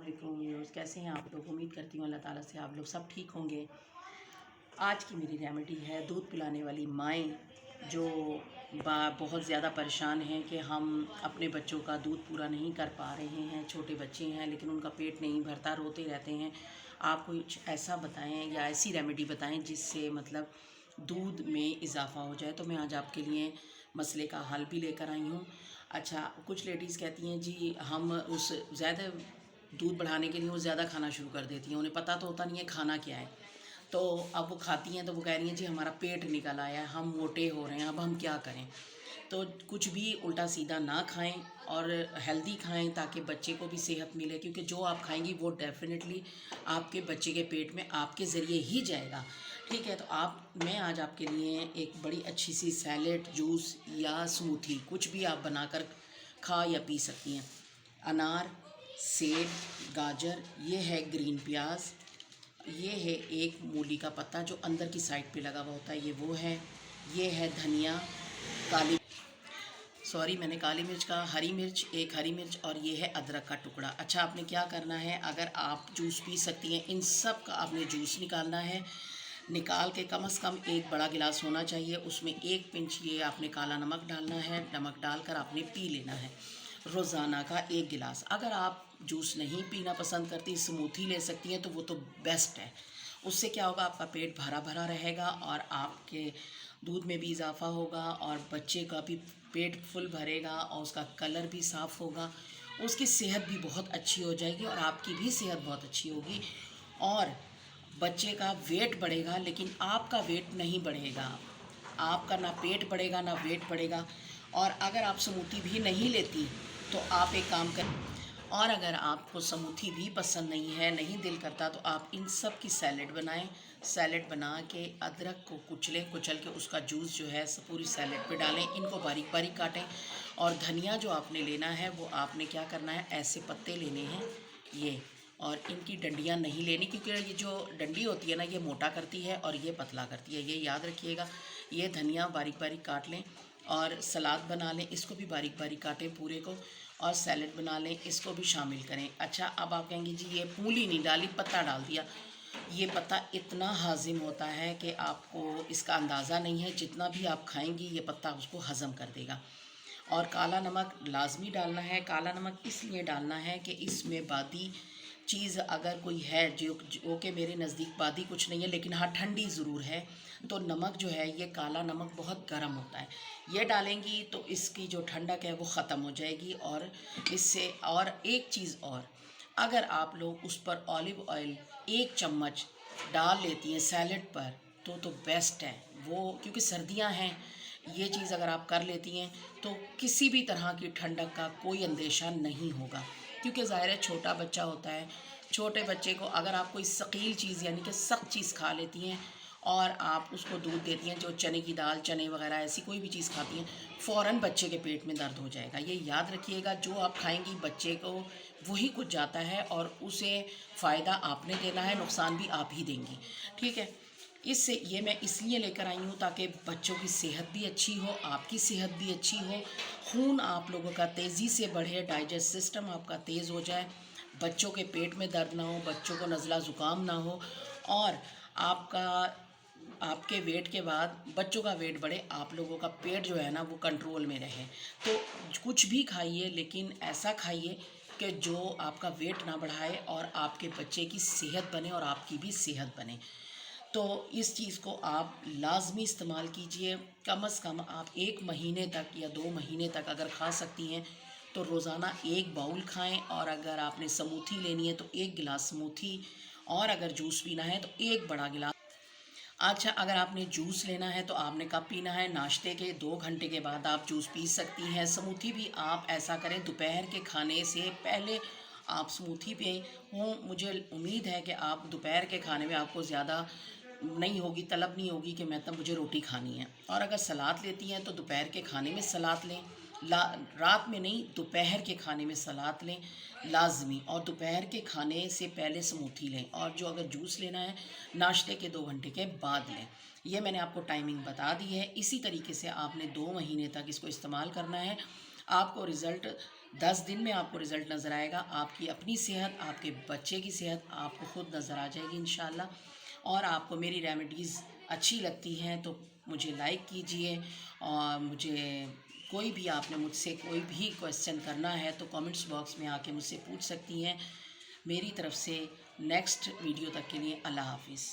अस्सलाम व्यूअर्स, कैसे हैं आप लोग। उम्मीद करती हूँ अल्लाह ताला से आप लोग सब ठीक होंगे। आज की मेरी रेमेडी है दूध पिलाने वाली माएँ जो बहुत ज़्यादा परेशान हैं कि हम अपने बच्चों का दूध पूरा नहीं कर पा रहे हैं। छोटे बच्चे हैं लेकिन उनका पेट नहीं भरता, रोते रहते हैं। आप कुछ ऐसा बताएं या ऐसी रेमेडी बताएं जिससे मतलब दूध में इजाफ़ा हो जाए। तो मैं आज आपके लिए मसले का हल भी लेकर आई हूँ। अच्छा, कुछ लेडीज़ कहती हैं जी हम उस ज़्यादा दूध बढ़ाने के लिए वो ज़्यादा खाना शुरू कर देती हैं, उन्हें पता तो होता नहीं है खाना क्या है। तो अब वो खाती हैं तो वो कह रही हैं जी हमारा पेट निकल आया है, हम मोटे हो रहे हैं, अब हम क्या करें। तो कुछ भी उल्टा सीधा ना खाएं और हेल्दी खाएं ताकि बच्चे को भी सेहत मिले, क्योंकि जो आप खाएंगी वो डेफिनेटली आपके बच्चे के पेट में आपके ज़रिए ही जाएगा। ठीक है, तो मैं आज आपके लिए एक बड़ी अच्छी सी सैलेड, जूस या स्मूथी कुछ भी आप बनाकर खा या पी सकती हैं। अनार, सेब, गाजर, ये है ग्रीन प्याज, ये है एक मूली का पत्ता जो अंदर की साइड पे लगा हुआ होता है, ये वो है। ये है धनिया, काली मैंने काली मिर्च का, हरी मिर्च, एक हरी मिर्च, और ये है अदरक का टुकड़ा। अच्छा, आपने क्या करना है, अगर आप जूस पी सकती हैं इन सब का आपने जूस निकालना है। निकाल के कम से कम एक बड़ा गिलास होना चाहिए, उसमें एक पिंच ये आपने काला नमक डालना है। नमक डालकर आपने पी लेना है रोज़ाना का एक गिलास। अगर आप जूस नहीं पीना पसंद करती, स्मूथी ले सकती हैं, तो वो तो बेस्ट है। उससे क्या होगा, आपका पेट भरा भरा रहेगा और आपके दूध में भी इजाफ़ा होगा और बच्चे का भी पेट फुल भरेगा और उसका कलर भी साफ़ होगा, उसकी सेहत भी बहुत अच्छी हो जाएगी और आपकी भी सेहत बहुत अच्छी होगी और बच्चे का वेट बढ़ेगा, लेकिन आपका वेट नहीं बढ़ेगा। आपका ना पेट बढ़ेगा ना वेट बढ़ेगा। और अगर आप स्मूथी भी नहीं लेती तो आप एक काम करें, और अगर आपको स्मूथी भी पसंद नहीं है, नहीं दिल करता, तो आप इन सब की सैलेड बनाएं। सैलेड बना के अदरक को कुचल के उसका जूस जो है पूरी सैलेड पे डालें। इनको बारीक बारीक काटें। और धनिया जो आपने लेना है वो आपने क्या करना है, ऐसे पत्ते लेने हैं ये, और इनकी डंडियाँ नहीं लेनी, क्योंकि ये जो डंडी होती है ना ये मोटा करती है और ये पतला करती है, ये याद रखिएगा। ये धनिया बारीक बारीक काट लें और सलाद बना लें, इसको भी बारीक बारीक काटें पूरे को, और सैलेड बना लें, इसको भी शामिल करें। अच्छा, अब आप कहेंगे जी ये मूली नहीं डाली, पत्ता डाल दिया। ये पत्ता इतना हाजिम होता है कि आपको इसका अंदाज़ा नहीं है, जितना भी आप खाएंगी ये पत्ता उसको हज़म कर देगा। और काला नमक लाजमी डालना है। काला नमक इसलिए डालना है कि इसमें बादी चीज़ अगर कोई है जो कि मेरे नज़दीक बादी कुछ नहीं है, लेकिन हाँ ठंडी ज़रूर है। तो नमक जो है ये काला नमक बहुत गर्म होता है, ये डालेंगी तो इसकी जो ठंडक है वो ख़त्म हो जाएगी। और इससे, और एक चीज़ और, अगर आप लोग उस पर ऑलिव ऑयल 1 चम्मच डाल लेती हैं सैलेड पर तो बेस्ट है वो, क्योंकि सर्दियां हैं। ये चीज़ अगर आप कर लेती हैं तो किसी भी तरह की ठंडक का कोई अंदेशा नहीं होगा, क्योंकि ज़ाहिर है छोटा बच्चा होता है। छोटे बच्चे को अगर आप कोई सकील चीज़ यानी कि सख्त चीज़ खा लेती हैं और आप उसको दूध देती हैं, जो चने की दाल, चने वगैरह ऐसी कोई भी चीज़ खाती हैं, फ़ौरन बच्चे के पेट में दर्द हो जाएगा। ये याद रखिएगा, जो आप खाएंगी बच्चे को वही कुछ जाता है और उसे फ़ायदा आपने देना है, नुकसान भी आप ही देंगी। ठीक है, इससे ये मैं इसलिए लेकर आई हूँ ताकि बच्चों की सेहत भी अच्छी हो, आपकी सेहत भी अच्छी हो, खून आप लोगों का तेज़ी से बढ़े, डाइजेस्ट सिस्टम आपका तेज़ हो जाए, बच्चों के पेट में दर्द ना हो, बच्चों को नज़ला ज़ुकाम ना हो, और आपका आपके वेट के बाद बच्चों का वेट बढ़े, आप लोगों का पेट जो है ना वो कंट्रोल में रहे। तो कुछ भी खाइए, लेकिन ऐसा खाइए कि जो आपका वेट ना बढ़ाए और आपके बच्चे की सेहत बने और आपकी भी सेहत बने। तो इस चीज़ को आप लाजमी इस्तेमाल कीजिए। कम से कम आप 1 महीने तक या 2 महीने तक अगर खा सकती हैं तो रोज़ाना 1 बाउल खाएं, और अगर आपने समूथी लेनी है तो 1 गिलास समूथी, और अगर जूस पीना है तो 1 बड़ा गिलास। अच्छा, अगर आपने जूस लेना है तो आपने कब पीना है, नाश्ते के 2 घंटे के बाद आप जूस पी सकती हैं। स्मूथी भी आप ऐसा करें, दोपहर के खाने से पहले आप स्मूथी पिएं। मुझे उम्मीद है कि आप दोपहर के खाने में आपको ज़्यादा नहीं होगी, तलब नहीं होगी कि मैं तब मुझे रोटी खानी है। और अगर सलाद लेती हैं तो दोपहर के खाने में सलाद लें, रात में नहीं, दोपहर के खाने में सलाद लें लाजमी, और दोपहर के खाने से पहले स्मूथी लें, और जो अगर जूस लेना है नाश्ते के 2 घंटे के बाद लें। ये मैंने आपको टाइमिंग बता दी है। इसी तरीके से आपने 2 महीने तक इसको इस्तेमाल करना है। आपको रिज़ल्ट 10 दिन में आपको रिज़ल्ट नज़र आएगा। आपकी अपनी सेहत, आपके बच्चे की सेहत आपको खुद नज़र आ जाएगी इंशाल्लाह। और आपको मेरी रेमेडीज़ अच्छी लगती हैं तो मुझे लाइक कीजिए, और मुझे कोई भी आपने मुझसे कोई भी क्वेश्चन करना है तो कमेंट्स बॉक्स में आके मुझसे पूछ सकती हैं। मेरी तरफ से नेक्स्ट वीडियो तक के लिए अल्लाह हाफ़िज़।